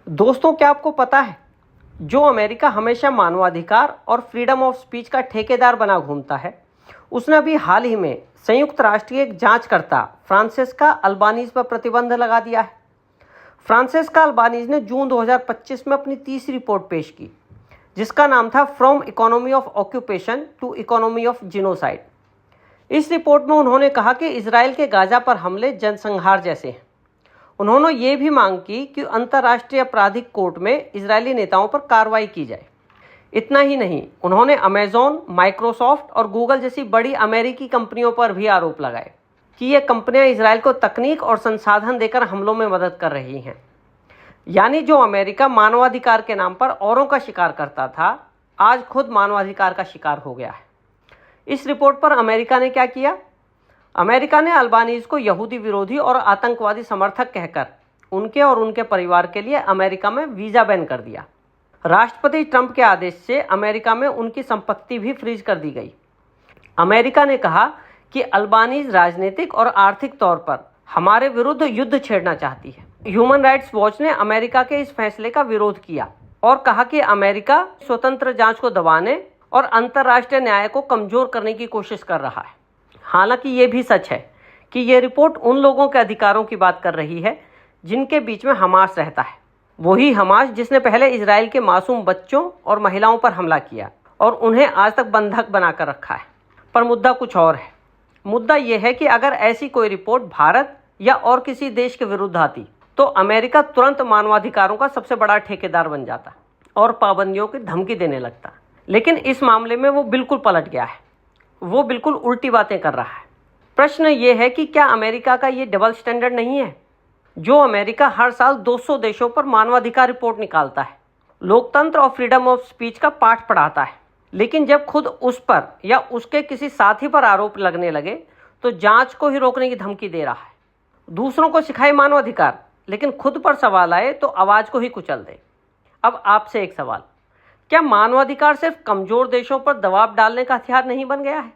दोस्तों, क्या आपको पता है जो अमेरिका हमेशा मानवाधिकार और फ्रीडम ऑफ स्पीच का ठेकेदार बना घूमता है, उसने अभी हाल ही में संयुक्त राष्ट्र के एक जांचकर्ता फ्रांसेस्का अल्बानीज पर प्रतिबंध लगा दिया है। फ्रांसेस्का अल्बानीज ने जून 2025 में अपनी तीसरी रिपोर्ट पेश की, जिसका नाम था from economy of occupation to economy of genocide. इस रिपोर्ट में उन्होंने कहा कि इजराइल के गाजा पर हमले जनसंहार जैसे हैं। उन्होंने ये भी मांग की कि अंतर्राष्ट्रीय आपराधिक कोर्ट में इजरायली नेताओं पर कार्रवाई की जाए। इतना ही नहीं, उन्होंने अमेजॉन, माइक्रोसॉफ्ट और गूगल जैसी बड़ी अमेरिकी कंपनियों पर भी आरोप लगाए कि ये कंपनियां इजराइल को तकनीक और संसाधन देकर हमलों में मदद कर रही हैं। यानी जो अमेरिका मानवाधिकार के नाम पर औरों का शिकार करता था, आज खुद मानवाधिकार का शिकार हो गया है। इस रिपोर्ट पर अमेरिका ने क्या किया? अमेरिका ने अल्बानीज को यहूदी विरोधी और आतंकवादी समर्थक कहकर उनके और उनके परिवार के लिए अमेरिका में वीज़ा बैन कर दिया। राष्ट्रपति ट्रंप के आदेश से अमेरिका में उनकी संपत्ति भी फ्रीज कर दी गई। अमेरिका ने कहा कि अल्बानीज राजनीतिक और आर्थिक तौर पर हमारे विरुद्ध युद्ध छेड़ना चाहती है। ह्यूमन राइट्स वॉच ने अमेरिका के इस फैसले का विरोध किया और कहा कि अमेरिका स्वतंत्र जांच को दबाने और अंतर्राष्ट्रीय न्याय को कमजोर करने की कोशिश कर रहा है। हालांकि ये भी सच है कि ये रिपोर्ट उन लोगों के अधिकारों की बात कर रही है जिनके बीच में हमास रहता है। वही हमास जिसने पहले इजराइल के मासूम बच्चों और महिलाओं पर हमला किया और उन्हें आज तक बंधक बनाकर रखा है। पर मुद्दा कुछ और है। मुद्दा यह है कि अगर ऐसी कोई रिपोर्ट भारत या और किसी देश के विरुद्ध आती तो अमेरिका तुरंत मानवाधिकारों का सबसे बड़ा ठेकेदार बन जाता और पाबंदियों की धमकी देने लगता। लेकिन इस मामले में वो बिल्कुल पलट गया है। वो बिल्कुल उल्टी बातें कर रहा है। प्रश्न ये है कि क्या अमेरिका का ये डबल स्टैंडर्ड नहीं है? जो अमेरिका हर साल 200 देशों पर मानवाधिकार रिपोर्ट निकालता है, लोकतंत्र और फ्रीडम ऑफ स्पीच का पाठ पढ़ाता है, लेकिन जब खुद उस पर या उसके किसी साथी पर आरोप लगने लगे तो जांच को ही रोकने की धमकी दे रहा है। दूसरों को सिखाए मानवाधिकार, लेकिन खुद पर सवाल आए तो आवाज़ को ही कुचल दे। अब आपसे एक सवाल, क्या मानवाधिकार सिर्फ कमजोर देशों पर दबाव डालने का हथियार नहीं बन गया है?